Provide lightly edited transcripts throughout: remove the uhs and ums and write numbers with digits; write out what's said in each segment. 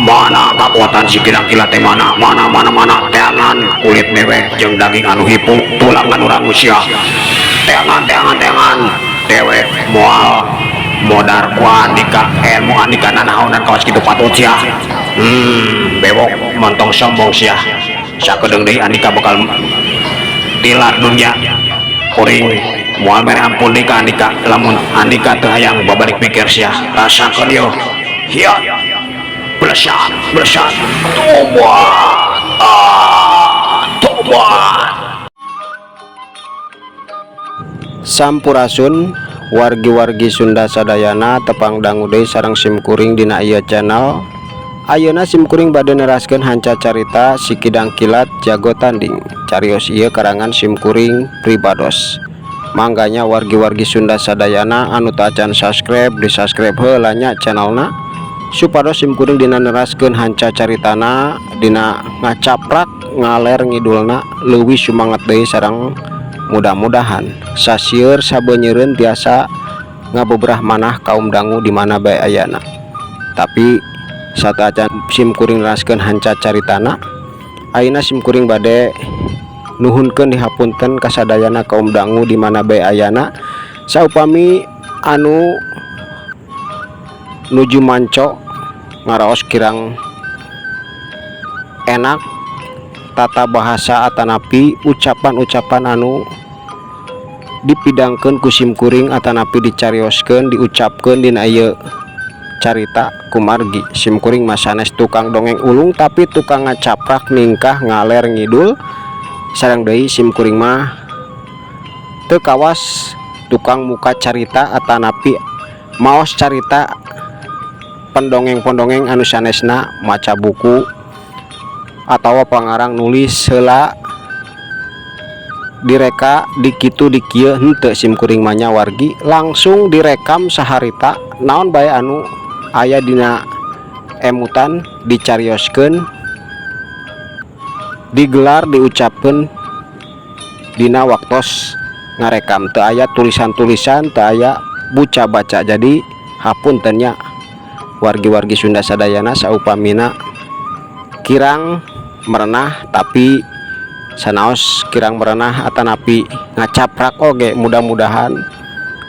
mana kekuatan si kilat teh mana teangan kulit mewek jeung daging anu hipung tulang anu rangusia teangan dewek moal modar ku andika ilmu andika nanaonan kawas kitu patut sia bewok montong sombong sia sakedeung deui andika bakal tilar dunya kuring moal mere ampun deui ka andika lamun andika teu hayang babalik pikir sia rasakeun ieu hiat bersat tobat Sampurasun wargi-wargi Sunda sadayana tepang dangu deui sareng simkuring dina ieu channel. Ayeuna simkuring bade neraskeun hanca carita si Kidang Kilat Jago Tanding. Carios ieu karangan simkuring pribados. Mangganya wargi-wargi Sunda sadayana anu teu acan subscribe di subscribe heula nya channelna supados simkuring dina neraskeun hanca caritana dina ngacaprak ngaler ngidulna leuwih sumanget deui sareng mudah-mudahan sasieur sabeunyereun tiasa ngabebrah manah kaum dangu di mana bae ayana. Tapi sateuacan simkuring neraskeun hanca caritana ayeuna simkuring bade nuhunkeun dihapunten kasadayana kaum dangu di mana bae ayana saupami anu nuju manco ngaraos kirang enak tata bahasa atanapi ucapan-ucapan anu dipidangkeun ku simkuring atanapi dicarioskeun diucapkeun dina ieu carita kumargi. Simkuring mah sanes tukang dongeng ulung tapi tukang ngacaprak ningkah ngaler ngidul sareng deui simkuring mah teu kawas tukang muka carita atanapi maos carita pendongeng-pendongeng anu sanesna maca buku atawa pangarang nulis heula direka dikitu dikieu henteu simkuring mah nya wargi langsung direkam saharita naon bae anu aya dina emutan dicarioskeun digelar diucapkeun dina waktos ngarekam teu aya tulisan-tulisan teu aya buca baca. Jadi hapuntennya wargi-wargi Sunda sadayana saupamina kirang merenah tapi sanaos kirang merenah atanapi ngacaprak oge mudah-mudahan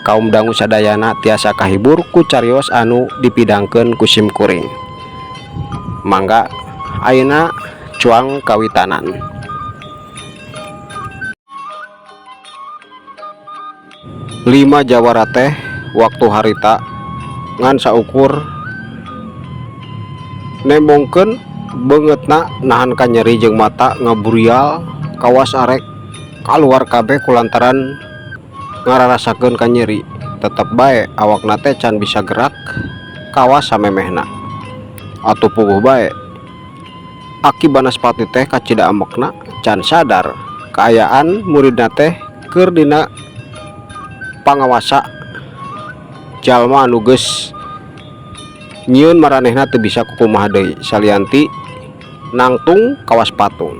kaum dangu sadayana tiasa kahibur ku carios anu dipidangkeun ku simkuring. Mangga ayeuna cuang kawitanan. Lima jawara teh waktu harita ngan saukur nembongkeun beungeutna nahan ka nyeri jeung mata ngaburial kawas arek kaluar kabeh kulantaran ngararasakeun ka nyeri. Tetep bae awakna teh can bisa gerak kawas samemehna atuh puguh bae Aki Banaspati teh kacida amekna can sadar kaayaan muridna teh keur dina pangawasa jalma anu geus nyieun maranehna teu bisa kukumaha deui salianti nangtung kawas patung.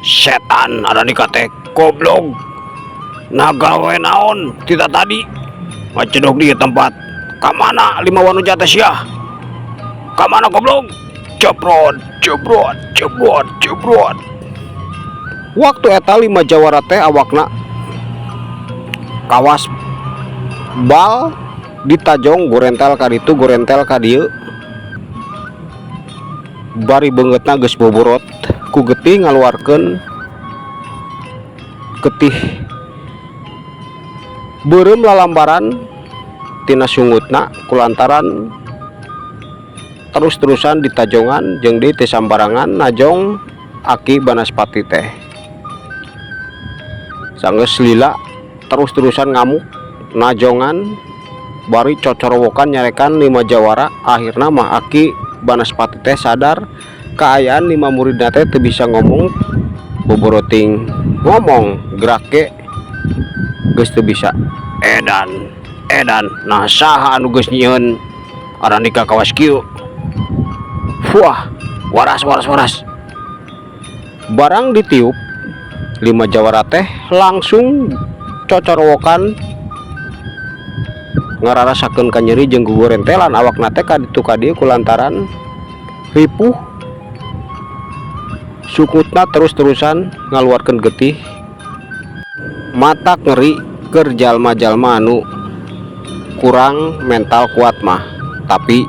Setan ada di kate goblok nagawe naon kita tadi macedok di tempat kamana lima wanu jatah sia kamana goblok cebrot waktu eta lima jawara teh awakna kawas bal ditajong gorentel ka ditu gorentel ka dieu bari beungeutna geus boborot ku getih ngaluarkeun getih beureum lalambaran tina sungutna kulantaran terus-terusan ditajongan jeung di teh sambarangan najong Aki Banaspati teh sanggeus lila terus-terusan ngamuk najongan bari cocorowokan nyarekan lima jawara. Akhirna mah Aki Banaspati teh sadar kaayaan lima muridna teh teu bisa ngomong boboroting ngomong gerake geus teu bisa edan nah saha anu geus nyieun aranika kawas kieu. Wah waras barang ditiup lima jawara teh langsung cocorowokan ngararasakeun ka nyeri jeung gugurentelan awakna teh ka ditu ka dieu kulantaran ripuh sukutna terus-terusan ngaluarkeun getih matak ngeri keur jalma-jalma anu kurang mental kuat mah. Tapi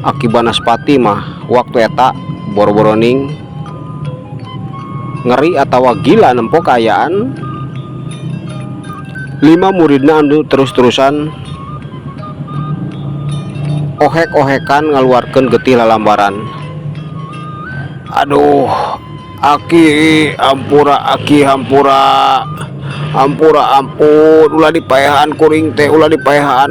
Aki Banaspati mah waktu eta boro-boroning ngeri atawa gila nempo kaayaan 5 muridna anu terus-terusan ohek-ohekan ngaluarkeun getih lalambaran. Aduh, Aki hampura, Aki hampura, hampura ampun, ulah dipaehan kuring teh, ulah dipaehan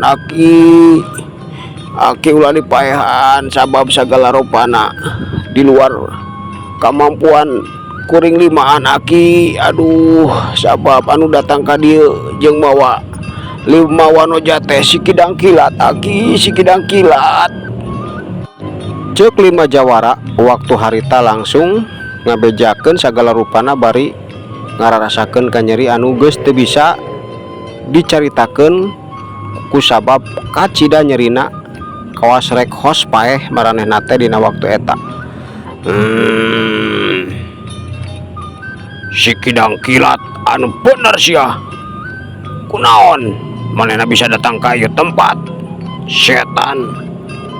Aki ulah dipaehan sabab segala rupana di luar kemampuan kuring limaan Aki. Aduh, sabab anu datang ka dieu jeung mawa 5 wanoja teh si Kidang Kilat Aki, si Kidang Kilat. Ceuk 5 jawara waktu harita langsung ngabejakeun sagala rupana bari ngararasakeun ka nyeri anu geus teu bisa dicaritakeun ku sabab kacida nyerina kawas rek hos paeh maranehna teh dina waktu eta. Si Kidang Kilat anu bener sia. Kunaon manehna bisa datang ka ieu tempat? Setan,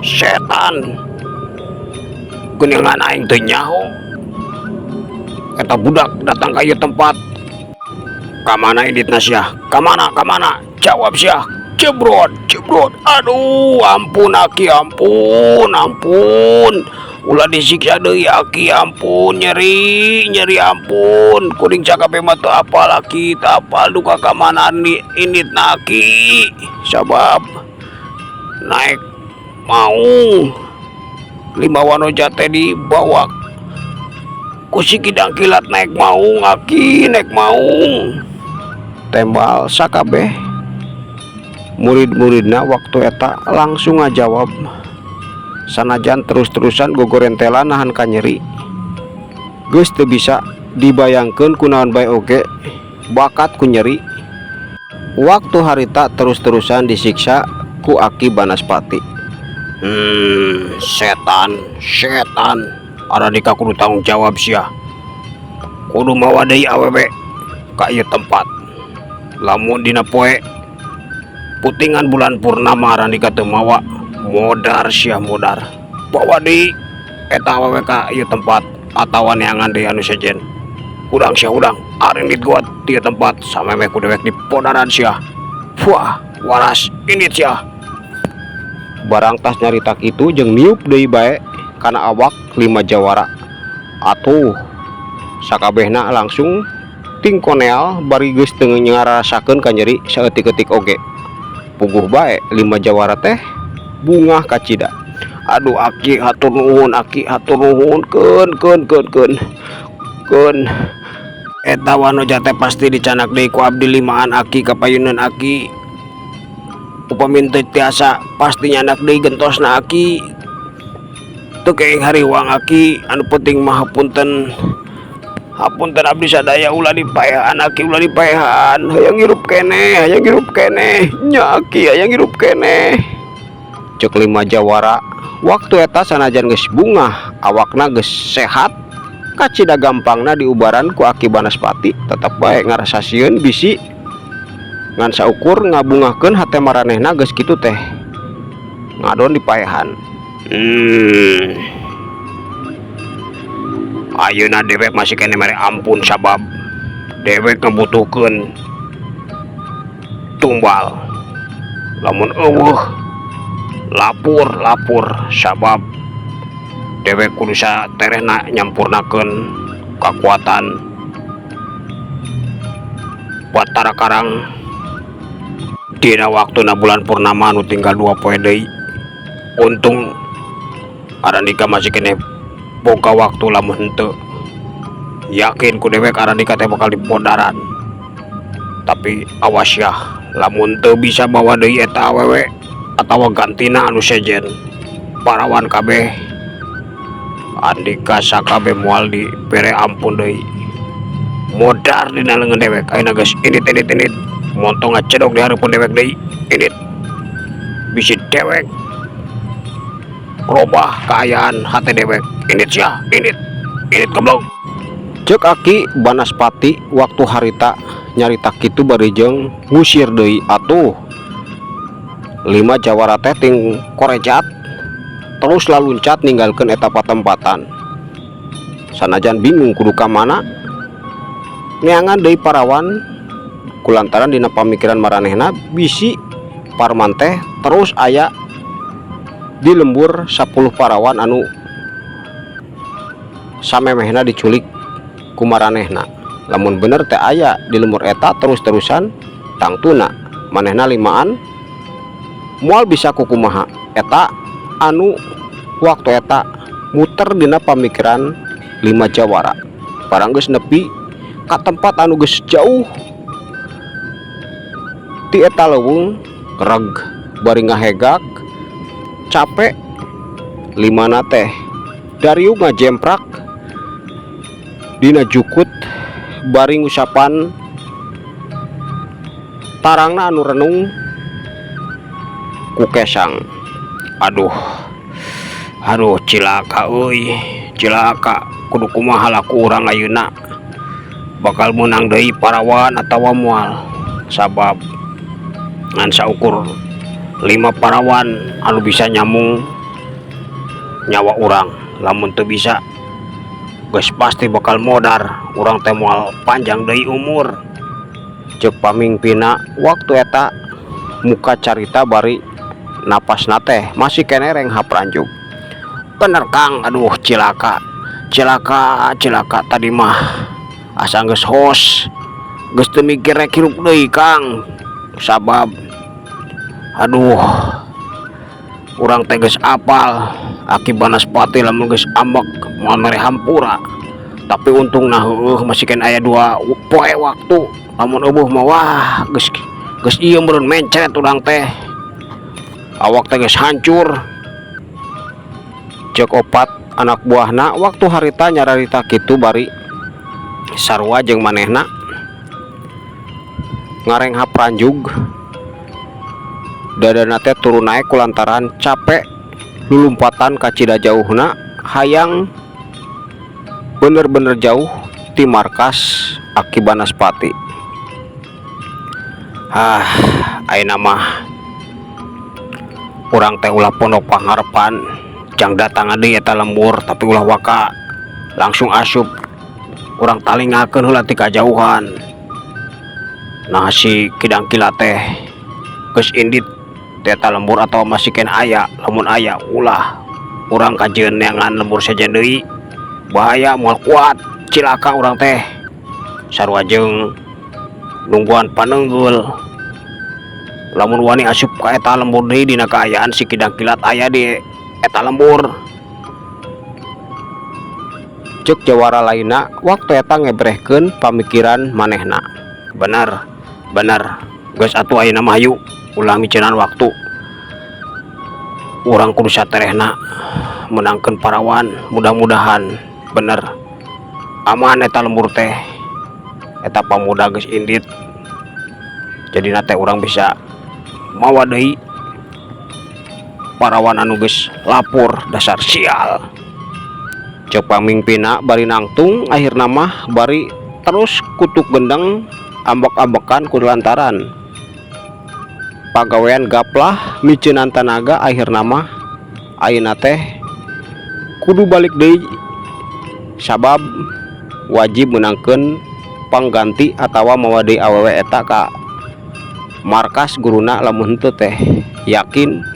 setan. Geuningan aing teu nyaho. Eta budak datang ka ieu tempat. Ka mana inditna sia? Ka mana? Ka mana? Jawab sia. Jebrot, jebrot. Aduh, ampun Aki, ampun, ampun. Ulah disiksa deui Aki, ampun, nyeri, nyeri ampun. Kuring cakape mah teu apal Aki, teu apal duka ka mana inditna Aki. Sabab naik maung 5 wanoja teh dibawa ku si Kidang Kilat naik maung Aki, naik maung. Tembal sakabeh murid-muridna waktu eta langsung ngajawab sanajan terus-terusan gogorentelan nahan ka nyeri geus teu bisa dibayangkeun kunaon bae oge bakat ku nyeri. Waktu harita terus-terusan disiksa ku Aki Banaspati. Setan, setan. Aradika kudu tanggung jawab sia. Kudu mawa deui awewe ka ieu tempat. Lamun dina poe putingan bulan purnama Randika teu mawa, modar sia modar. Bawa deui eta awewe ka ieu tempat atawa neangan deui anu sejen. Udang sia udang, areunit gua ti tempat sameme ku dewek di podaran sia. Wah, waras indit sia. Barang tas nyarita kitu jeung niup deui bae kana awak 5 jawara. Atuh sakabehna langsung tingkoneal bari geus teu ngarasakeun ka nyeri saeutik-eutik oge. Puguh bae 5 jawara teh bungah kacida. Aduh Aki hatur nuhun, Aki hatur nuhun, keun eta wanoja teh pasti dicanak deui ku abdi limaan Aki kapayunan Aki. Upami teu tiasa pasti nyanak deui gentosna Aki. Teu keing hariwang Aki, anu penting mah hapunten. Hapunten abdi sadaya ulah dipaehan Aki, ulah dipaehan. Hayang hirup keneh, hayang hirup keneh. Nya Aki hayang hirup keneh. Ceuk 5 jawara waktu eta sanajan geus bungah awakna geus sehat kacida gampangna diubaran ku Aki Banaspati tetep bae ngarasasieun bisi ngan saukur ngabungahkeun hate maranehna geus kitu teh ngadon dipaehan. Ayeuna dewek masih kene mere ampun sabab dewek ngebutuhkeun tumbal. Lamun eueuh lapur sabab dewek kudu saterehna nyampurnakeun kekuatan Batara Karang dina waktuna bulan purnama anu tinggal 2 poe deui. Untung Arandika masih kene boga waktu, lamun henteu yakin ku dewek Arandika teh bakal dipodaran. Tapi awas ya, lamun teu bisa bawa deui eta awewe atawa gantina anu sejen parawan kabeh Andika sakabe moal dibere ampun deui. Modar dina leungeun dewek ayeuna geus indit montong ngacedok di hareupeun dewek deui indit bisi dewek robah kaayaan hati dewek init sia init goblok. Cek Aki Banaspati waktu harita nyarita kitu barijeng ngusir deui atuh 5 jawara teh ting korejat terus laluncat ninggalkeun eta patempatan. Sanajan bingung kudu ka mana neangan deui parawan kulantaran dina pamikiran maranehna bisi Parman teh terus aya di lembur 10 parawan anu samemehna diculik ku maranehna. Lamun bener teh aya di lembur eta terus-terusan tangtuna manehna limaan moal bisa kukumaha eta anu waktu eta muter dina pamikiran 5 jawara barang geus nepi ka tempat anu geus jauh ti eta leuweung reg bari ngahegak capek limana teh dariung ngajemprak dina jukut bari ngusapan tarangna anu renung ku kesang. Aduh cilaka euy cilaka kudu kumaha laku urang ayeuna bakal menang deui parawan atawa moal sabab ngan saukur 5 parawan anu bisa nyamung nyawa urang lamun teu bisa geus pasti bakal modar urang teh moal panjang deui umur. Ceuk pamingpina waktu eta muka carita bari napasna teh masih kene reng hapranjuk. Bener Kang, aduh cilaka tadi mah asa geus hos geus teu mikir rek hirup deui Kang sabab aduh urang teh geus apal Aki Banaspati lamun geus ambek moal mere hampura tapi untungna heueuh masih kan aya 2 poe waktu lamun eueuh mah wah geus ieu meureun mencret urang teh awak teh geus hancur. Cek opat anak buahna waktu harita nyararita kitu bari sarua jeung manehna ngareng hapranjug dadana teh turun naik kulantaran capek lulumpatan ka cida jauhna hayang bener-bener jauh ti markas Aki Banaspati. Ayeuna mah urang teh ulah pondok pangharepan jang datangan deui eta lembur tapi ulah waka langsung asup urang talingakeun heula ti kajauhan. Nah si Kidang Kilat teh geus indit eta lembur atau masih ken aya lamun aya ulah urang kajeun neangan lembur saja deui bahaya moal kuat cilaka urang teh sarua jeung nungguan paneunggul lamun wani asup ka eta lembur deui dina kaayaan si Kidang Kilat aya di eta lembur. Cek jawara lainna waktu eta ngebrehkeun pamikiran manehna. Bener geus atuh ayeuna mah hayu ulah micenan waktu urang kudu saterehna menangkeun parawan mudah-mudahan bener aman eta lembur teh eta pamuda geus indit jadi teh urang bisa mawa deui parawan anu geus lapor dasar sial. Ceuk pamingpina bari nangtung akhirna mah bari terus kutuk gendeng ambek-ambekan kulantaran pagawean gaplah miceunan tanaga akhirna mah ayeuna teh kudu balik deui sabab wajib menangkeun pangganti atawa mawa deui awewe eta ka markas guruna lamun henteu teh yakin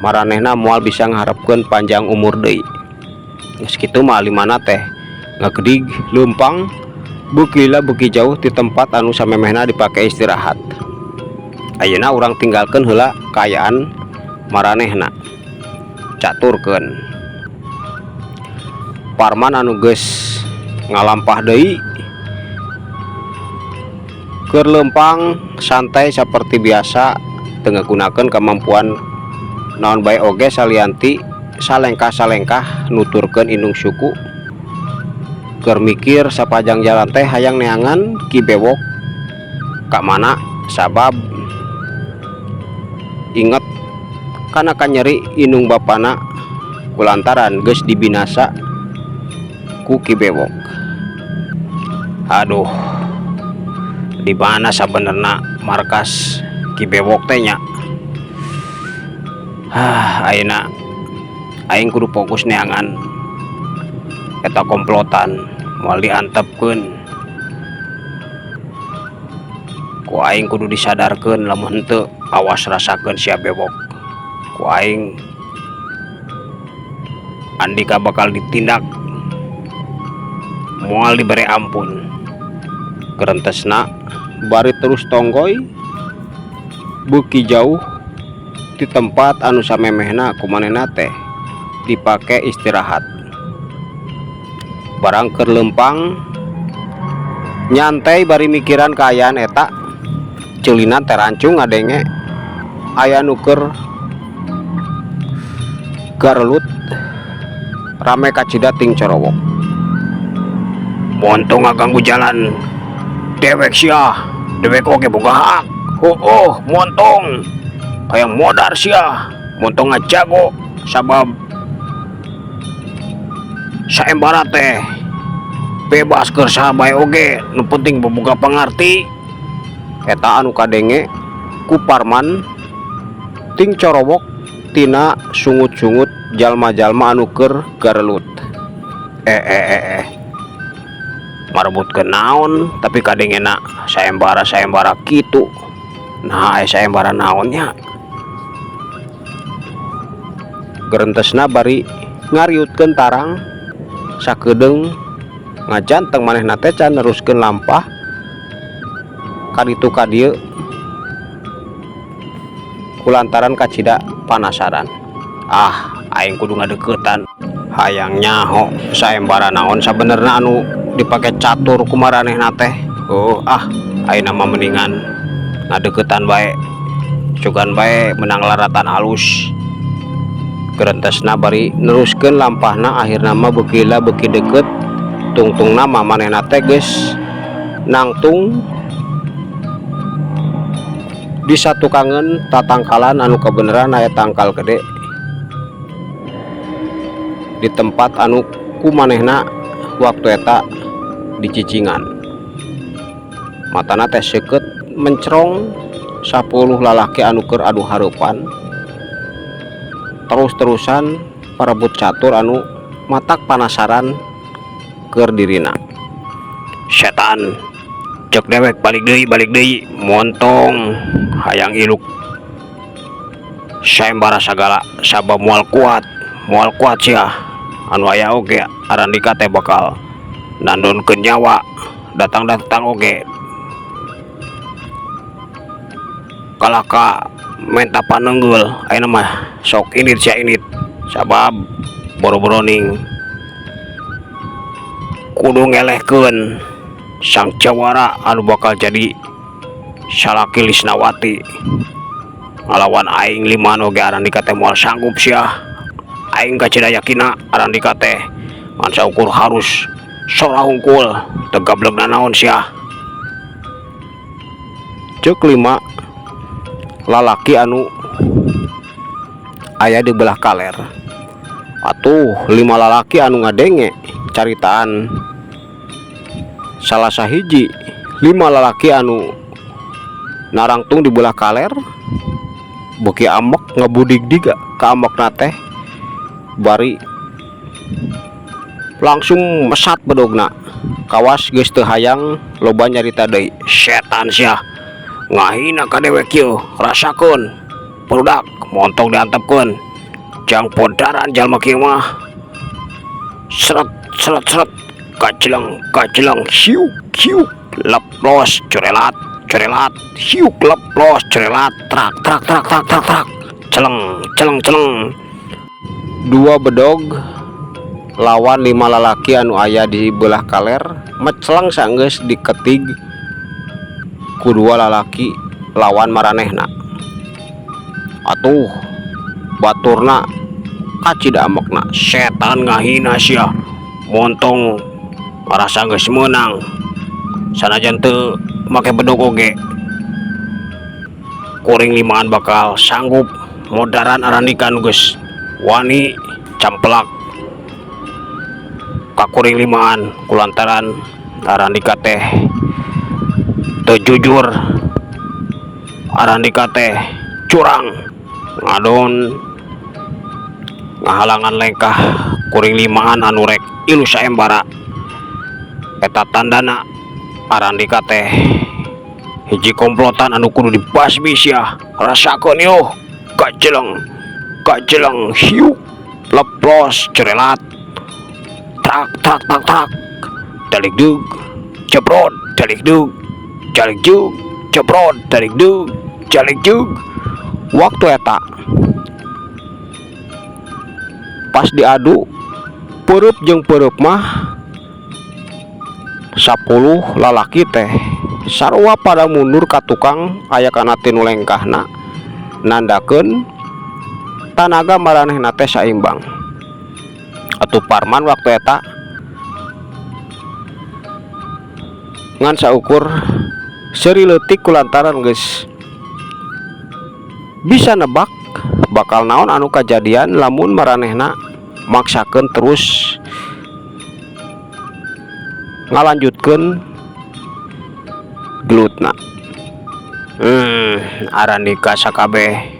maranehna moal bisa ngaharepkeun panjang umur deui. Geus kitu mah limana teh ngagedig leumpang beuki jauh di tempat anu samemehna dipake istirahat. Ayeuna urang tinggalkeun heula kaayaan maranehna caturkeun Parman anu geus ngalampah deui keur leumpang santai seperti biasa teu ngagunakeun kemampuan naon bae oge salianti salengkah-salengkah nuturkeun indung suku keur mikir sapajang jalan teh hayang neangan ki bewok ka mana sabab inget kana kanyeri indung bapana kulantaran geus dibinasa ku Ki Bewok. Aduh, di mana sabenerna markas Ki Bewok teh nya? Ayeuna aing kudu fokus neangan eta komplotan moal diantepkeun. Ku aing kudu disadarkeun lamun henteu awas rasakeun sia Bewok. Ku aing andika bakal ditindak moal dibere ampun. Gerentesna bari terus tonggoy beuki jauh di tempat anu samemehna kumanehna teh dipake istirahat. Barang keur lempang nyantai bari mikiran kaayaan eta, ceulinan terancung ngadenge aya nu keur garelut rame kacida ting corowok. Montong ngaganggu jalan dewek sia, dewek oge boga hak. Montong kayak modar sia, montong ngajago sabab saembara teh bebas keur saha bae oge, nu penting boboga pangarti. Eta anu kadenge ku Parman ting corowok tina sungut-sungut jalma-jalma anu keur garelut. Marbutkeun naon tapi kadengena saembara kitu. Nah saembara naonnya? Gerentesna bari ngariutkeun tarang sakedeung ngajanteng manehna teh can neruskeun lampah kaditu ka dieu kulantaran kacida panasaran. Aing kudu ngadeuketan. Hayang nyaho saembara naon sabenerna anu dipake catur ku maranehna teh. Ayeuna mah mendingan ngadeuketan bae, cogan bae menang laratan halus. Gerentesna bari neruskeun lampahna, akhirna mah beuki deket tungtungna mah manehna teh geus nangtung di satu kangen tatangkalan anu kebeneran aya tangkal gede di tempat anu ku manehna waktu eta dicicingan. Matana teh seukeut mencrong 10 lalaki anu keur adu hareupan terus-terusan parebut catur anu matak panasaran keur dirina. Setan cek dewek balik deui montong hayang iluk saembara sagala sabab moal kuat sia anu aya oge arandika teh bakal nandonkeun nyawa datang oge kalaka menta paneunggul. Ayeuna mah sok init sabab boro-boro ning kudu ngelehkeun sang jawara anu bakal jadi salaki Lisnawati ngalawan aing liman oge arandika teh moal sanggup sia. Aing kacida yakina arandika teh ngan saukur harus sora hungkul teu gablegna naon sia. Ceuk 5 lalaki anu aya di belah kaler. Atuh 5 lalaki anu ngadenge caritaan salah sahiji 5 lalaki anu narangtung di belah kaler beuki amek ngabudig-dig ka amekna teh bari langsung mesat bedogna kawas geus teu hayang loba nyarita deui. Setan sia ngahina ka dewek ieu, rasakeun perudak montong diantepkeun jang podaran jalma kieu mah seret kaceleng hiuk leplos corelat hiuk leplos corelat trak celeng 2 bedog lawan 5 lalaki anu aya di belah kaler meceleng sanggeus diketig ku 2 lalaki lawan maranehna. Atuh baturna kacida amokna. Setan ngahina sia montong merasa geus meunang sanajan teu make bedog oge kuring limaan bakal sanggup modaran arandika nu geus wani campelak kakuring limaan kulantaran Arandika teh teu jujur, Arandika teh curang ngadon ngahalangan lengkah kuring limaan anu rek ilu saembara. Eta tandana Arandika teh hiji komplotan anu kudu dibasmi sia. Rasakeun yuh kajeleng hiu leplos cerelat tak tak tak tak dalik dug ceprot dalik dug jalik jug ceprot dalik dug jalik jug. Waktu eta pas diadu peureub jeung peureub mah 10 lalaki teh sarua pada mundur ka tukang aya kana tinu lengkahna nandakeun tanaga maranehna teh saimbang. Atuh Parman waktu eta ngan saukur seuri leutik kulantaran geus bisa nebak bakal naon anu kajadian lamun maranehna maksakeun terus ngalanjutkeun gelutna. Arandika sakabeh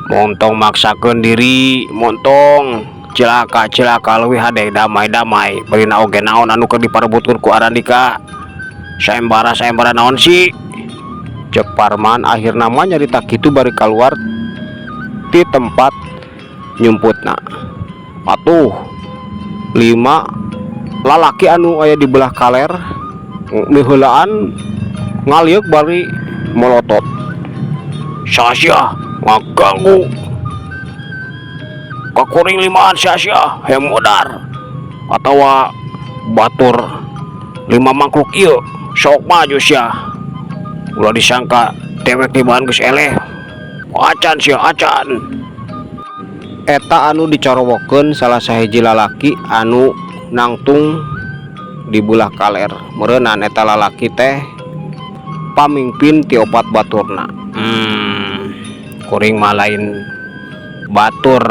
montong maksakeun diri, montong cilaka leuwih hade damai beurina oge naon anu keur diparebutkeun ku Arandika. Saembara naon sih cek Parman. Akhirna mah nyarita kitu bari kaluar ti tempat nyumputna. Atuh 5 lalaki anu aya di belah kaler miheulaan ngaliuk bari molotot. Sia-sia ngaganggu kakuring limaan, sia-sia hayang modar atawa batur 5 mangkluk ieu sok maju sia. Ulah disangka dewek tibaan geus eleh acan sia acan. Eta anu dicorowokeun salah sahiji lalaki anu nangtung di belah kaler. Meureunnan eta lalaki teh pamimpin ti opat baturna. Kuring mah lain batur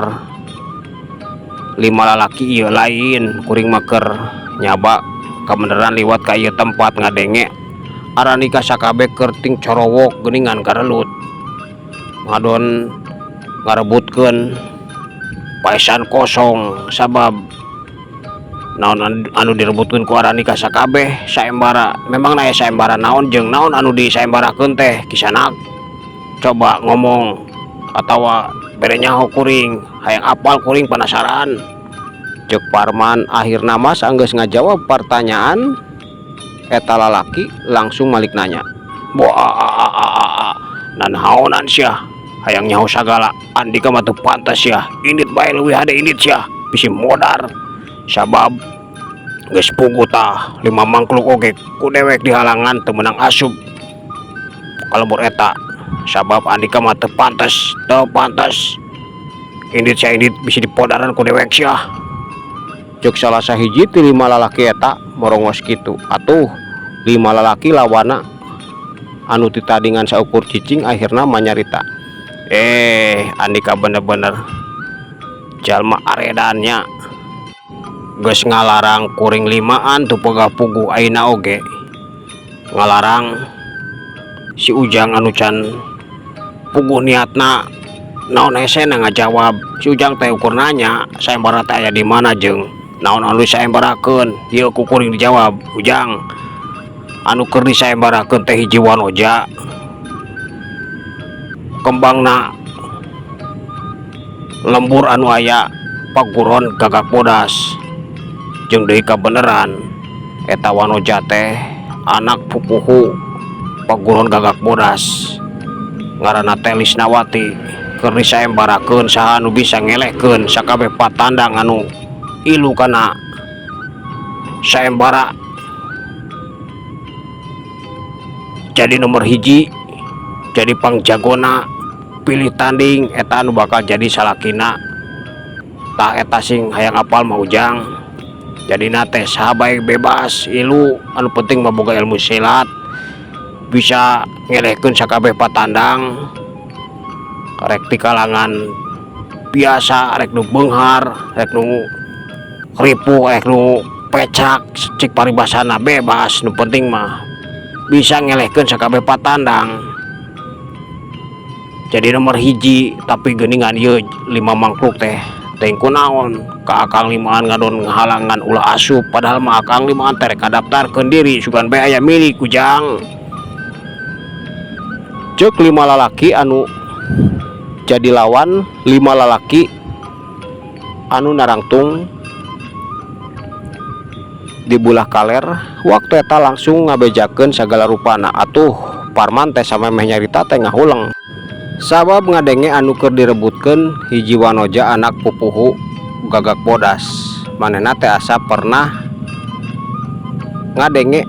5 lalaki ieu lain, kuring mah keur nyaba kebeneran liwat ka ieu tempat ngadenge Arandika sakabeh keur ting corowok geuningan karelut ngadon ngarebutkeun paesan kosong. Sabab naon anu direbutkeun ku Arandika sakabeh saembara. Memang aya saembara naon jeung naon anu disaembarakeun teh kisanak coba ngomong atawa bere nyaho kuring hayang apal kuring penasaran cek Parman. Akhirna mah saenggeus ngajawab pertanyaan eta lalaki langsung malik nanya, nanaonan sia hayang nyaho sagala. Andika mah teu pantas sia, indit bae leuwih hade indit sia bisi modar. Sabab geus pugu tah 5 mangkluk oge ku dewek di halangan teu meunang asup kalebur eta. Sabab Andika mah teu pantas indit sia indit bisi dipodaran ku dewek sia. Cek salah sahiji ti 5 lalaki eta morongos kitu. Atuh 5 lalaki lawana anu titadingan saukur cicing akhirna manyarita, Andika bener-bener jalma aredannya geus ngalarang kuring limaan tu pegah pugu aina oge ngalarang si Ujang anu can puguh niatna naon hesena ngajawab. Si Ujang teh ukur nanya saembara teh aya di mana jeung naon anu saembarakeun. Ieu ku kuring dijawab, Ujang anu keur disaembarakeun teh hiji wanoja kembangna lembur anu aya paguron Gagak Bodas. Jeung deui kabeneran eta wanoja teh anak pupuhu paguron Gagak Bodas ngaranna teh Lisnawati. Keur disaembarakeun saha anu bisa ngelehkeun sakabeh patandang anu ilu kana saembara jadi nomor hiji, jadi pangjagona pilih tanding eta anu bakal jadi salakina. Tah eta sing hayang apal mah Ujang. Jadi nate sahabat bebas ilu anu penting maboga ilmu silat bisa ngelehkeun sakabeh patandang rek ti kalangan biasa rek nu beunghar rek nu ripuh rek nu pecak cik paribasana bebas nu penting mah bisa ngelehkeun sakabeh patandang jadi nomor hiji tapi geuningan ieu 5 mangkluk teh teuing kunaon ka akang limaan ngadon ngahalangan ulah asup padahal mah akang limaan teh rek daftarkeun diri sugan bae aya milik ujang ceuk 5 lalaki anu jadi lawan 5 lalaki anu narangtung di bulah kaler waktu eta langsung ngabejakeun sagala rupana atuh Parman teh samemeh nyarita teh ngahuleng sabab ngadenge anu keur direbutkeun hiji wanoja anak pupuhu Gagak Bodas manehna teh asa pernah ngadenge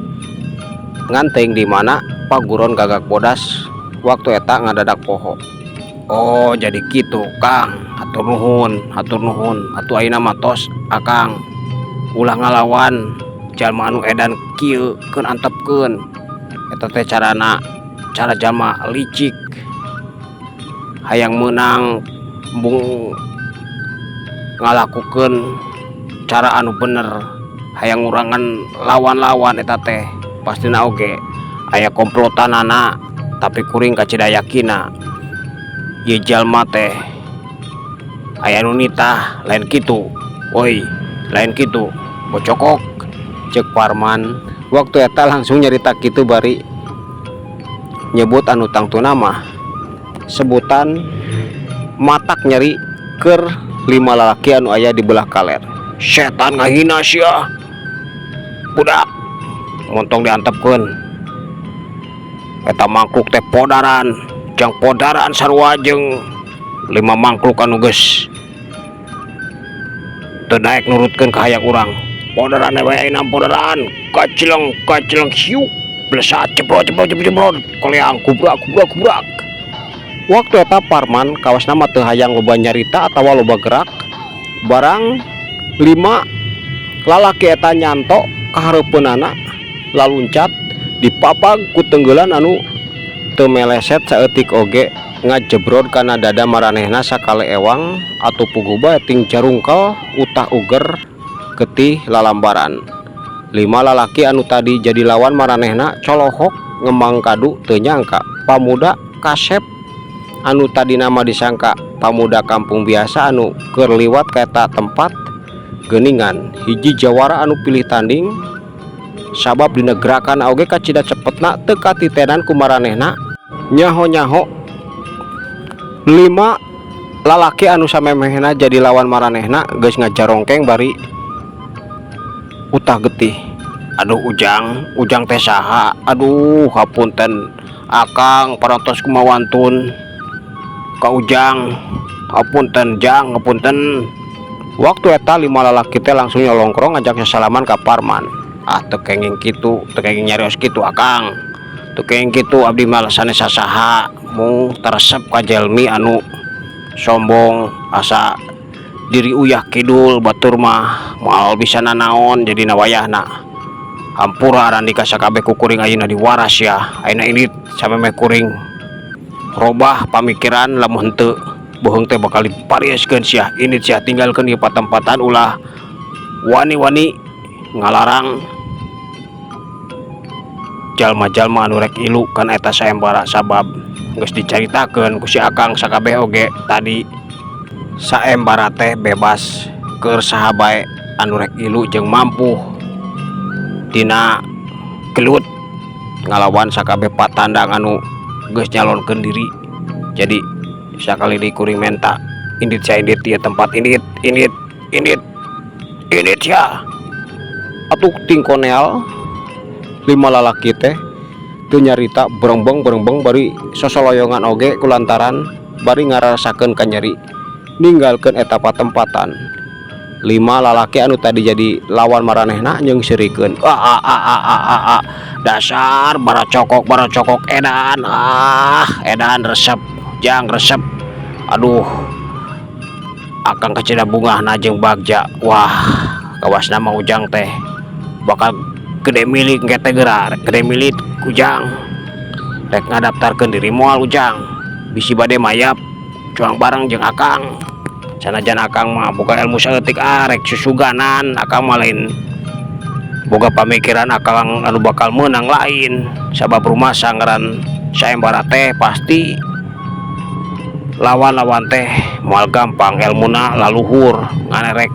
ngan di mana paguron Gagak Bodas waktu eta ngadadak poho. Oh jadi gitu Kang, hatur nuhun atuh ayeuna mah tos akang ulah ngalawan jalma anu edan kieu keun antepkeun eta teh cara jalma licik hayang menang bung ngalakukeun cara anu bener hayang ngurangan lawan-lawan eta teh pastina oge aya komplotanana tapi kuring kacidayakina ye jalma teh aya nu nitah lain kitu woi lain kitu bocokok cek Parman waktu eta langsung nyarita kitu bari nyebut anu tangtuna mah sebutan matak nyeri keur 5 lalaki anu aya di belah kaler setan ngahina sia budak montong diantepkeun eta mangkluk teh podaran jang podaran sarua jeung 5 mangkluk anu geus teu daek nurutkeun ka hayang urang podaran we ayeuna podaran kacileng siu blesat cebrot koleang kubrak waktu eta Parman kawasna mah teu hayang loba nyarita atawa loba gerak barang 5 lalaki eta nyanto ka hareupeunana laluncat dipapag ku tenggeulan anu teu meleset saeutik oge ngajebrod kana dada maranehna sakale ewang atuh puguba ting jarungkel utah uger getih lalambaran 5 lalaki anu tadi jadi lawan maranehna colohok ngembang kadu teu nyangka pamuda kasep anu tadi nama disangka pamuda kampung biasa anu keur liwat ka eta tempat geuningan hiji jawara anu pilih tanding sabab dina gerakan oge kacida cepetna teu katitenan ku maranehna nyaho 5 lalaki anu samemehna jadi lawan maranehna geus ngajarongkeng bari utah getih aduh ujang teh saha aduh hapunten akang parantos kumawantun ka ujang hapunten jang hapunten waktu eta 5 lalaki teh langsung nyolongkrong ngajak salaman ka Parman teu kenging kitu teu kenging nyarios kitu akang teu kenging kitu abdi mah sanes saha mung taresep ka jalmi anu sombong asa diri uyah kidul batur mah moal bisa nanaon jadi nawayahna hampura aran dikasa kabeh ku kuring ayeuna diwaras ya ayeuna ini samemeh kuring robah pamikiran lamun henteu bohong teh bakal diparieskeun sia ini sia tinggalkeun ieu patempatan ulah wani-wani ngalarang jalma-jalma anu rek ilu kan eta saembara sabab geus dicaritakeun ku si akang sakabeh oge tadi saembara teh bebas keur saha bae anu rek ilu jeung mampu dina gelut ngalawan sakabeh patandang anu geus nyalonkeun diri jadi sakali dikuring menta indit sia indit ieu tempat indit ya atuh tingkonel 5 lalaki teh teu nyarita berengbeng bari sosoloyongan oge kulantaran bari ngarasakeun ka nyeri ninggalkeun eta patempatan 5 lalaki anu tadi jadi lawan maranehna nyeungsirikeun dasar baracokok edan edan resep jang resep aduh akang kacida bungahna jeung bagja wah kawasna mah ujang teh bakal gede milik engke geura gede milik ujang rek ngadaptarkeun diri moal ujang bisi bade mayap cuang bareng jeung akang sanajan akang mah boga ilmu saeutik arek susuganan, akang mah lain boga pamikiran akang anu bakal menang lain. Sabab rumasa ngaran sayembara teh pasti lawan-lawan teh moal gampang ilmuna laluhur nganerek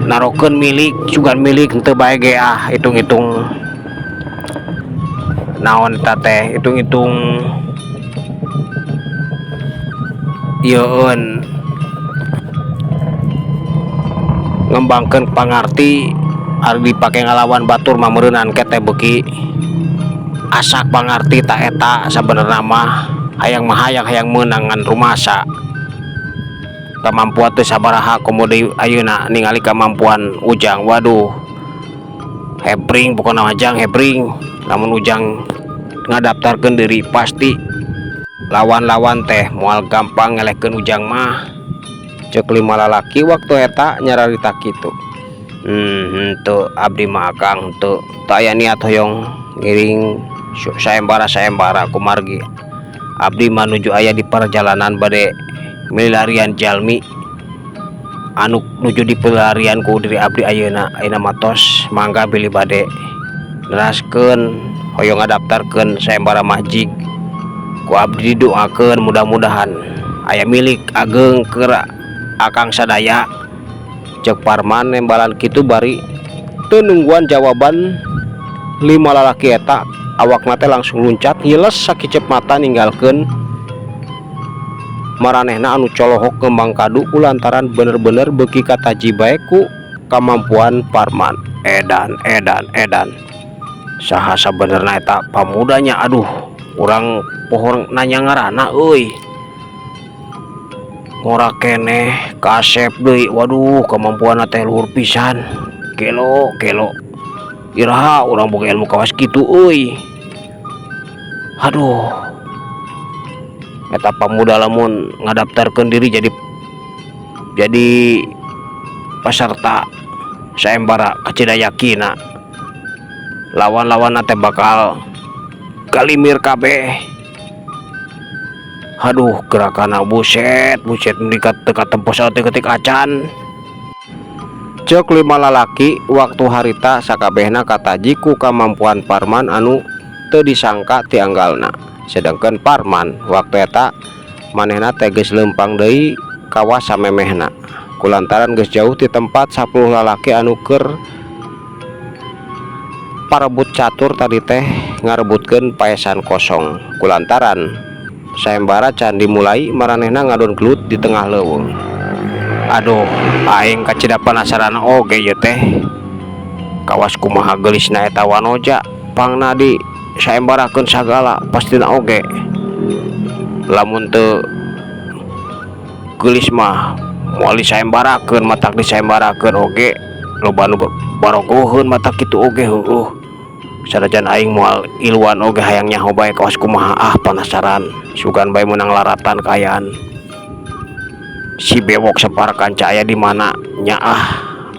narokeun milik sugan milik henteu bae ge hitung-hitung naon eta teh hitung-hitung yeun ngembangkeun pangarti ari dipake ngalawan batur mah meureunan kete beuki asak pangarti tak eta sabenerna mah hayang menang ngan rumasa. Kemampuan teh sabaraha komo deui ayeuna ningali kemampuan Ujang. Waduh, hebring pokona Ujang hebring. Lamun Ujang ngadaptarkeun diri pasti lawan-lawan teh moal gampang ngelehkeun Ujang mah. Ceuk lima lalaki waktu eta nyararita kitu. Teu abdi mah akang teu aya niat hoyong ngiring sayembara kumargi. Abdi mah nuju aya di perjalanan bade milarian jalmi anu nuju di pelarian ku diri abdi ayeuna matos mangga bilih bade neraskeun hoyong ngadaptarkeun sayembara majig ku abdi didoakeun mudah-mudahan aya milik ageng keur akang sadaya. Cek Parman nembalan kitu bari teu nungguan jawaban lima lalaki eta awakna teh langsung luncat ngiles sakicep mata ninggalkeun maranehna anu colohok kembang kadu kulantaran bener-bener beuki kataji bae ku kemampuan Parman. Edan saha sabenerna eta pamudanya. Aduh, urang pohon nanya ngaranna euy ngora keneh kasep deui. Waduh, kemampuanna teh luhur pisan. Kelo iraha urang boga ilmu kawas kitu euy. Aduh, eta pamuda lamun ngadaptarkeun diri jadi peserta sayembara kacidayakina lawan-lawan teh bakal kalimir kabeh. Aduh, gerakanna buset mendikat teka tempo saeutik-eutik acan. Cek lima lalaki waktu harita sakabehna kataji ku kemampuan Parman anu teu disangka tianggalna. Sedangkan Parman waktu eta manehna teh geus leumpang deui kawas samemehna kulantaran geus jauh ti tempat 10 lalaki anu keur parebut catur tadi teh ngarebutkeun paesan kosong. Kulantaran sayembara can dimulai maranehna ngadon gelut di tengah leuweung. Aduh, aing kacida penasaran oge ye teh kawas kumaha geulisna eta wanoja pangna di sayembarakeun sagala pastina oge. Lamun teu geulis mah moal disayembarakeun matak disayembarakeun oge loba nu barogoheun matak kitu oge heueuh. Sanajan aing moal iluan oge hayang nyaho bae kawas kumaha penasaran sugan bae menang laratan kaayaan si bewok separa kanca aya di mana nya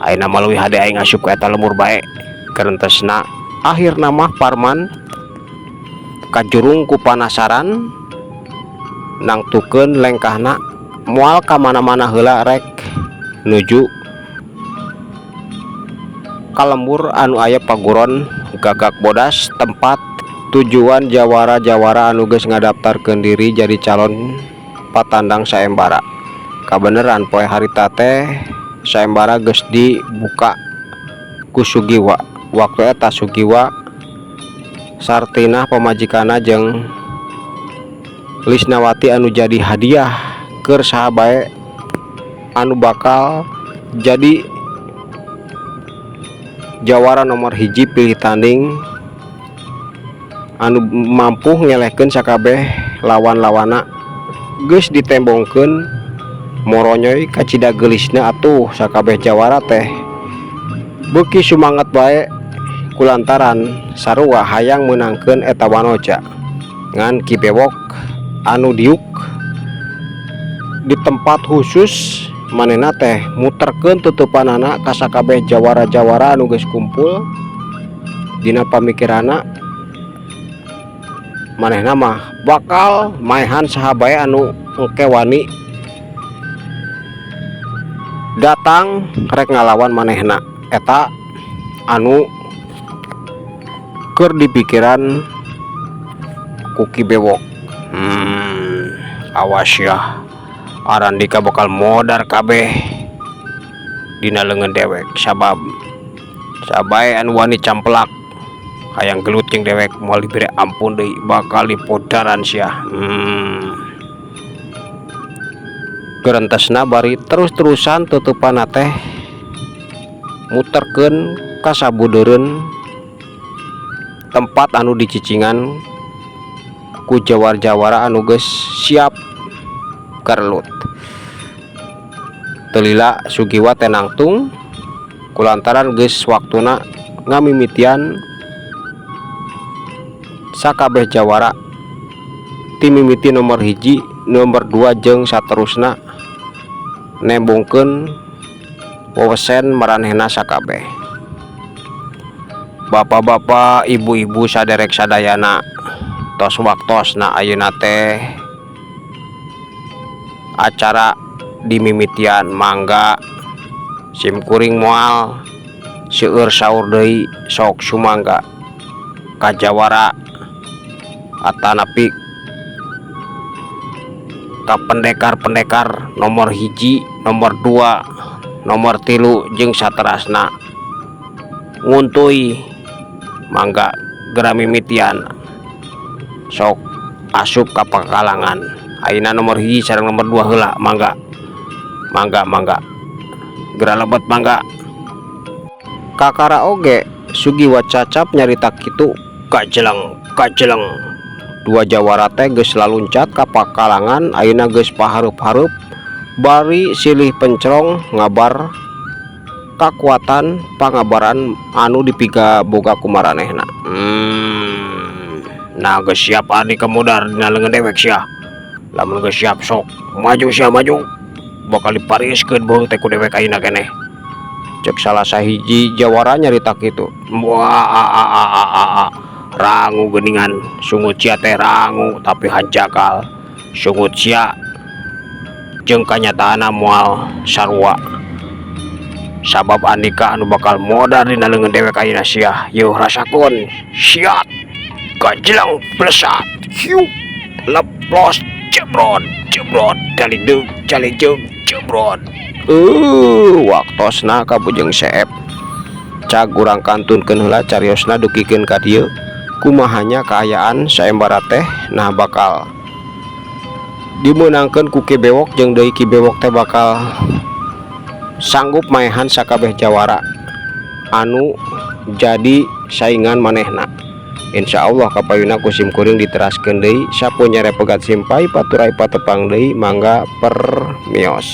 ayeuna mah leuwih hade aing asup ka eta lemur bae karentesna. Akhirna mah Parman kajurung ku panasaran nangtukeun lengkahna moal ka mana-mana heula rek nuju ka lembur anu aya paguron Gagak Bodas tempat tujuan jawara-jawara anu geus ngadaptarkeun diri jadi calon patandang sayembara. Kabeneran poe harita teh sayembara geus dibuka ku Sugiwa. Waktu eta Sugiwa Sartinah pamajikana jeung Lisnawati anu jadi hadiah keur saha bae anu bakal jadi jawara nomor hiji pilih tanding anu mampu ngelehkeun sakabeh lawan-lawana geus ditembongkeun moronyoy kacida geulisna. Atuh sakabeh jawara teh beuki sumanget bae kulantaran sarua hayang menangkeun eta wanoja ngan Ki Bewok anu diuk di tempat khusus manehna teh muterkeun tutupanana ka sakabeh jawara-jawara anu geus kumpul dina pamikirana manehna mah bakal maehan saha bae anu engke wani datang rek ngalawan manehna eta anu keur dipikiran Ki Bewok. Awas ya, Arandika bakal modar kabeh dina leungeun dewek, sabab sabae anu wani camplak hayang gelut jeung dewek moal dibere ampun deui bakal dipodaran sia. Gerentesna bari terus-terusan tutupan teh muterkeun ka sabudeureun tempat anu dicicingan ku jawar-jawara anu geus siap karelut. Telila Sugiwa tenangtung kulantaran geus waktuna ngamimitian sakabeh jawara ti mimiti nomor 1, nomor 2 jeung saterusna nembungkeun wewesen maranehna sakabeh. Bapak-bapak, ibu-ibu saderek sadayana, tos waktosna ayeuna teh acara dimimitian. Mangga simkuring moal seueur saur deui sok sumangga ka jawara atanapi ka pendekar-pendekar nomor 1, nomor 2, nomor 3 jeung saterasna nguntuy. Mangga gera mimitian sok asup ka pakalangan. Ayeuna nomor 1 sareng nomor 2 heula. Mangga gera lebet mangga. Kakara oge Sugiwa cacap nyarita kitu kajeleng. Dua jawara teh geus laluncat ka pakalangan. Ayeuna geus pahareup-hareup bari silih pencrong ngabar kakuatan pangabaran anu dipiga boga ku maranehna. Nah geus siap adi kemudar dina leungeun dewek sia. Lamun geus siap sok maju sia maju, bakal dipariskeun beuh teh ku dewek ayeuna keneh. Cek salah sahiji jawara nyarita kitu. Rangu geuningan sungut sia teh rangu tapi hanjakal. Sungut sia jeung kanyataanna moal sarua. Sabab Andika anu bakal modar dina leungeun dewek ayeuna sia. Yuh rasakeun, siat kajelang blesat hiu leplos jebrot dalidug calijug jebrot. Waktosna ka Bujang Seep cag urang kantunkeun heula cariosna dukikeun ka dieu kumahanya kaayaan saembara teh. Nah bakal dimeunangkeun ku Ki Bewok jeung deui Ki Bewok teh bakal sanggup maehan sakabeh jawara anu jadi saingan manehna. Insyaallah kapayuna ku simkuring diteraskeun deui sapunya repegat simpai paturai patepang deui. Mangga permios.